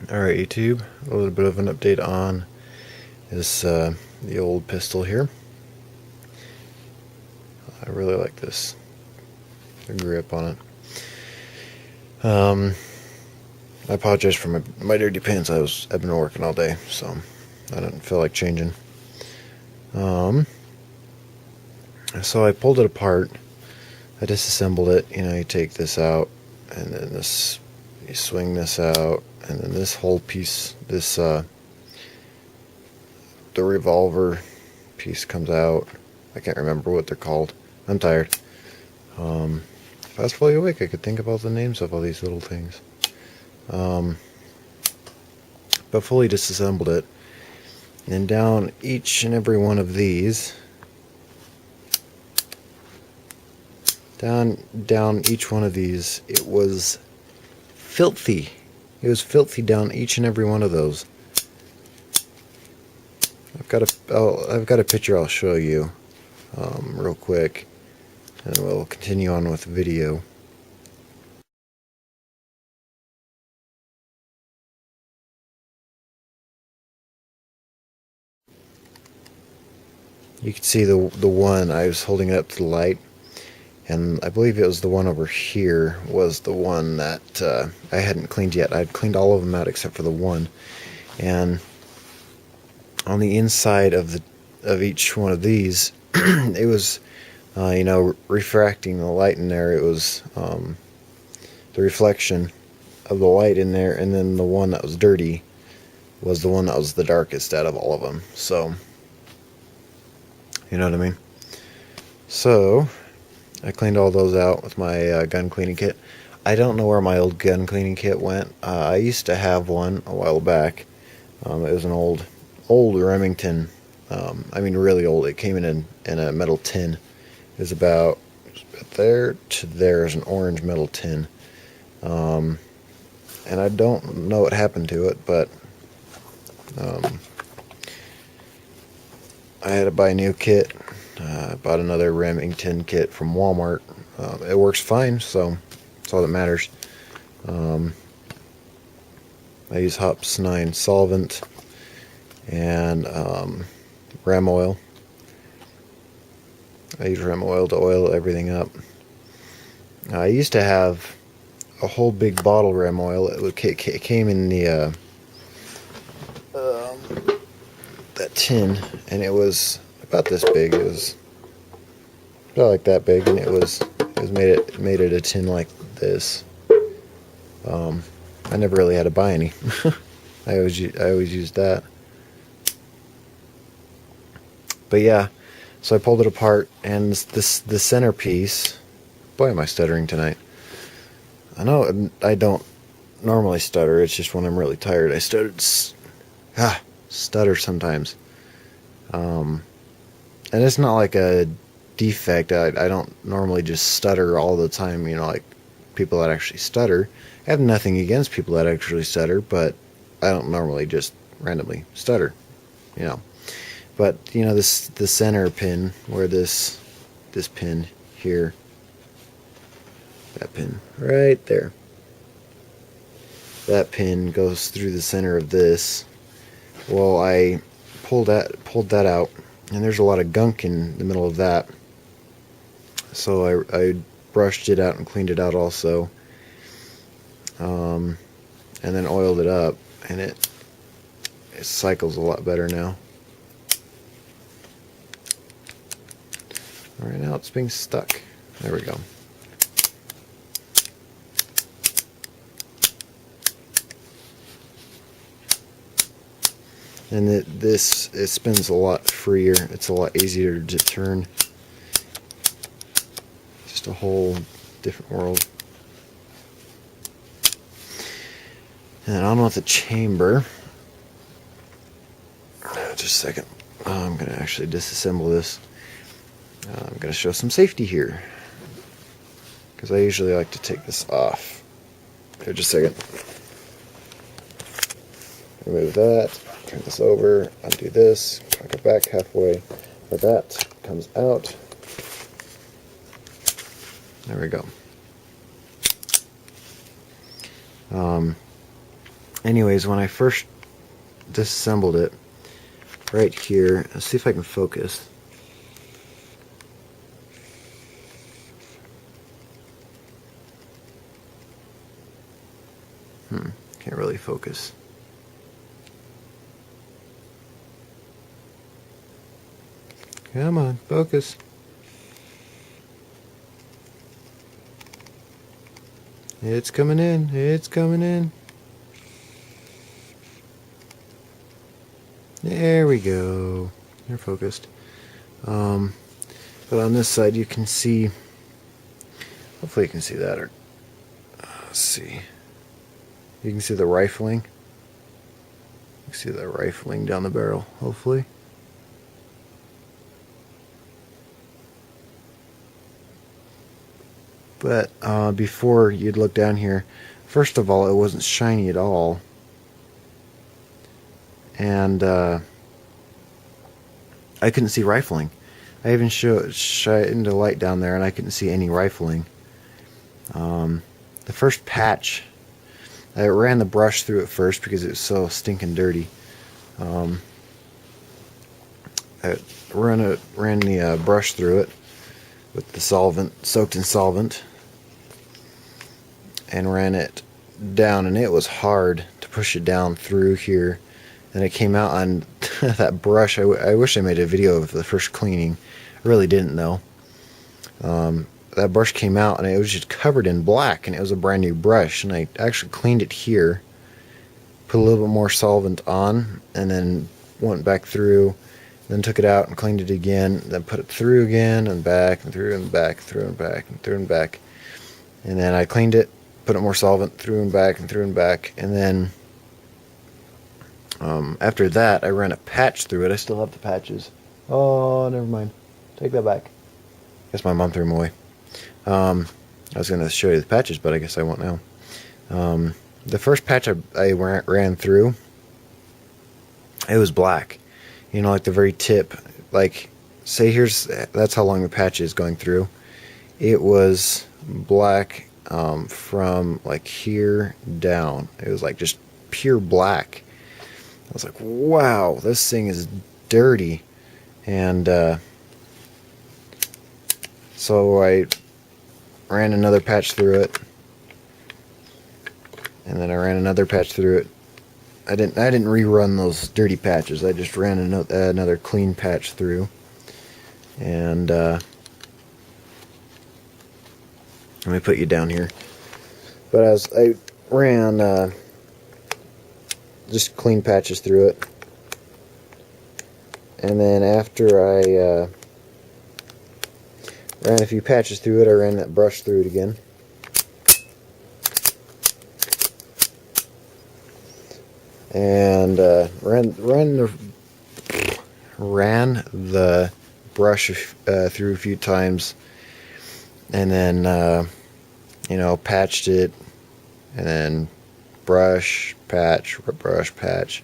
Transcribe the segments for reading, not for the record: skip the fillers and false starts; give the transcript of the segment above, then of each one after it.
Alright, YouTube, a little bit of an update on this the old pistol here. I really like this, the grip on it. I apologize for my dirty pants. I've been working all day, so I didn't feel like changing. So I pulled it apart. I disassembled it. You know, you take this out, and then this, you swing this out, and then this whole piece, this the revolver piece comes out. I can't remember what they're called. I'm tired. If I was fully awake, I could think about the names of all these little things. But fully disassembled it, and down each and every one of these, down each one of these, it was filthy. It was filthy down each and every one of those. I've got a picture I'll show you real quick, and we'll continue on with the video. You can see the one I was holding it up to the light, and I believe it was the one over here was the one that I hadn't cleaned yet. I'd cleaned all of them out except for the one, and on the inside of each one of these, it was you know, refracting the light in there. It was the reflection of the light in there, and then the one that was dirty was the one that was the darkest out of all of them. So, you know what I mean? So, I cleaned all those out with my gun cleaning kit. I don't know where my old gun cleaning kit went. I used to have one a while back. It was an old Remington. I mean, really old. It came in a metal tin. It was about there to there is an orange metal tin. And I don't know what happened to it, but I had to buy a new kit. I bought another Remington kit from Walmart. It works fine, so that's all that matters. I use Hops 9 solvent and Rem oil. I use Rem oil to oil everything up. I used to have a whole big bottle of Rem oil. It came in the that tin, and it was about this big. It was about like that big, and it made it a tin like this. I never really had to buy any. I always used that. But yeah, so I pulled it apart, and the centerpiece. Boy, am I stuttering tonight. I know I don't normally stutter. It's just when I'm really tired, I stutter sometimes. And it's not like a defect. I don't normally just stutter all the time, you know, like people that actually stutter. I have nothing against people that actually stutter, but I don't normally just randomly stutter, you know. But you know, the center pin, where this pin here, that pin right there, that pin goes through the center of this. Well, I pulled that out, and there's a lot of gunk in the middle of that. So I brushed it out and cleaned it out also, and then oiled it up, and it cycles a lot better now. Alright, now it's being stuck. There we go. And it spins a lot freer. It's a lot easier to turn. Just a whole different world. And on with the chamber. Just a second. I'm going to actually disassemble this. I'm going to show some safety here, because I usually like to take this off. Here, just a second. Remove that, turn this over, undo this, cock it back halfway, where that comes out. There we go. anyways, when I first disassembled it, right here, let's see if I can focus. Can't really focus. Come on, focus. It's coming in. It's coming in. There we go. You're focused. But on this side you can see, hopefully you can see that, or let's see. You can see the rifling. You can see the rifling down the barrel, hopefully. But before you'd look down here, first of all, it wasn't shiny at all. And I couldn't see rifling. I even shined a light down there and I couldn't see any rifling. The first patch, I ran the brush through it first because it was so stinking dirty. I ran the brush through it with the solvent, soaked in solvent, and ran it down, and it was hard to push it down through here. And it came out on that brush. I wish I made a video of the first cleaning. I really didn't though. That brush came out and it was just covered in black, and it was a brand new brush, and I actually cleaned it here, put a little bit more solvent on, and then went back through, then took it out and cleaned it again, then put it through again and back and through and back, through and back and through and back, and then I cleaned it, put it more solvent, through and back and through and back, and then after that I ran a patch through it. I still have the patches. Oh, never mind. Take that back. Guess my mom threw them away. I was going to show you the patches, but I guess I won't now. The first patch I ran through, it was black. You know, like the very tip. Like, say that's how long the patch is going through. It was black from like here down. It was like just pure black. I was like, wow, this thing is dirty. And so I ran another patch through it, and then I ran another patch through it. I didn't rerun those dirty patches. I just ran another clean patch through, and let me put you down here. But I ran just clean patches through it, and then after I ran a few patches through it, I ran that brush through it again. And ran the brush through a few times, and then you know, patched it, and then brush, patch, brush, patch.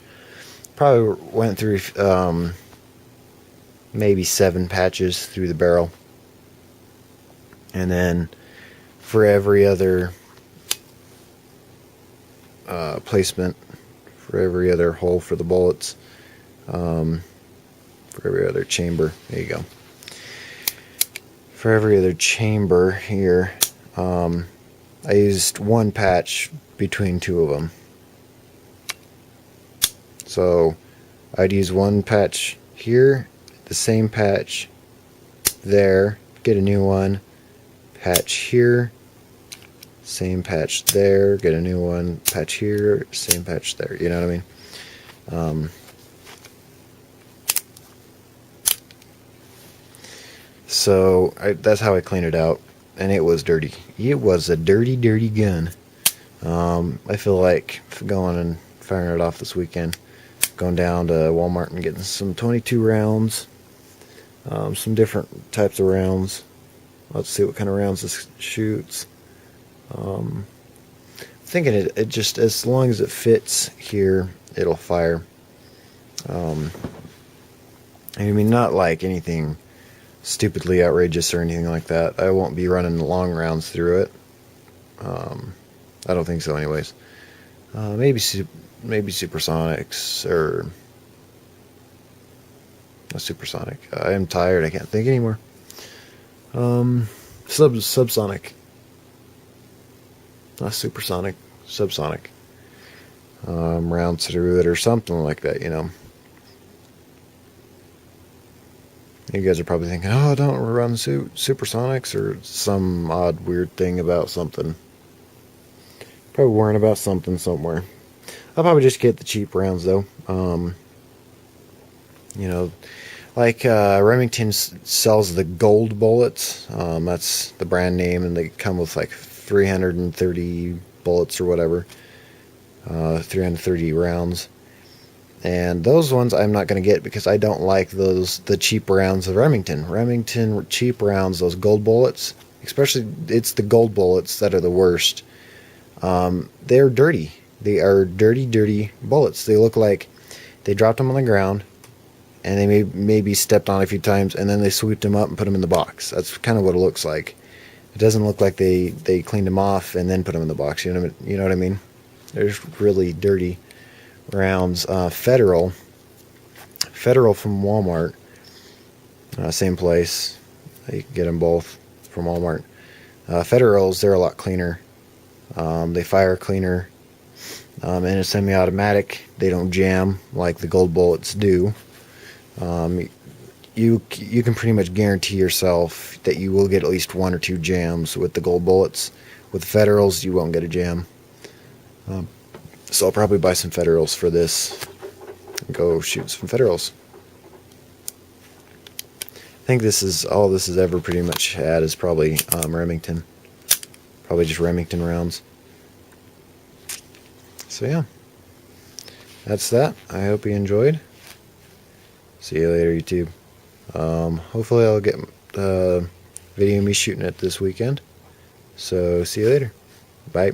Probably went through maybe 7 patches through the barrel. And then for every other placement, for every other hole for the bullets, for every other chamber, there you go. For every other chamber here, I used 1 patch between 2 of them. So I'd use 1 patch here, the same patch there, get a new one, patch here, same patch there, get a new one, patch here, same patch there, you know what I mean? So that's how I cleaned it out, and it was dirty. It was a dirty, dirty gun. I feel like going and firing it off this weekend, going down to Walmart and getting some 22 rounds, some different types of rounds. Let's see what kind of rounds this shoots. Thinking it just, as long as it fits here, it'll fire. I mean, not like anything stupidly outrageous or anything like that. I won't be running long rounds through it. I don't think so anyways. Maybe supersonics or not supersonic. I am tired. I can't think anymore. Subsonic, not supersonic, subsonic. Rounds through it or something like that. You guys are probably thinking, "Oh, don't run supersonics or some odd weird thing about something." Probably worrying about something somewhere. I'll probably just get the cheap rounds though. You know, like Remington sells the gold bullets. That's the brand name, and they come with like 330 bullets or whatever, 330 rounds. And those ones I'm not going to get because I don't like the cheap rounds of Remington. Remington cheap rounds, those gold bullets, especially it's the gold bullets that are the worst. They're dirty. They are dirty, dirty bullets. They look like they dropped them on the ground and they maybe stepped on a few times and then they sweeped them up and put them in the box. That's kind of what it looks like. It doesn't look like they cleaned them off and then put them in the box. You know what I mean? They're just really dirty rounds. Federal from Walmart, same place. You can get them both from Walmart. Federals, they're a lot cleaner. They fire cleaner. In a semi-automatic, they don't jam like the gold bullets do. You can pretty much guarantee yourself that you will get at least one or two jams with the gold bullets. With the Federals, you won't get a jam. So I'll probably buy some Federals for this and go shoot some Federals. I think this is all this has ever pretty much had is probably Remington. Probably just Remington rounds. So yeah, that's that. I hope you enjoyed. See you later, YouTube. Hopefully I'll get video of me shooting it this weekend. So see you later. Bye.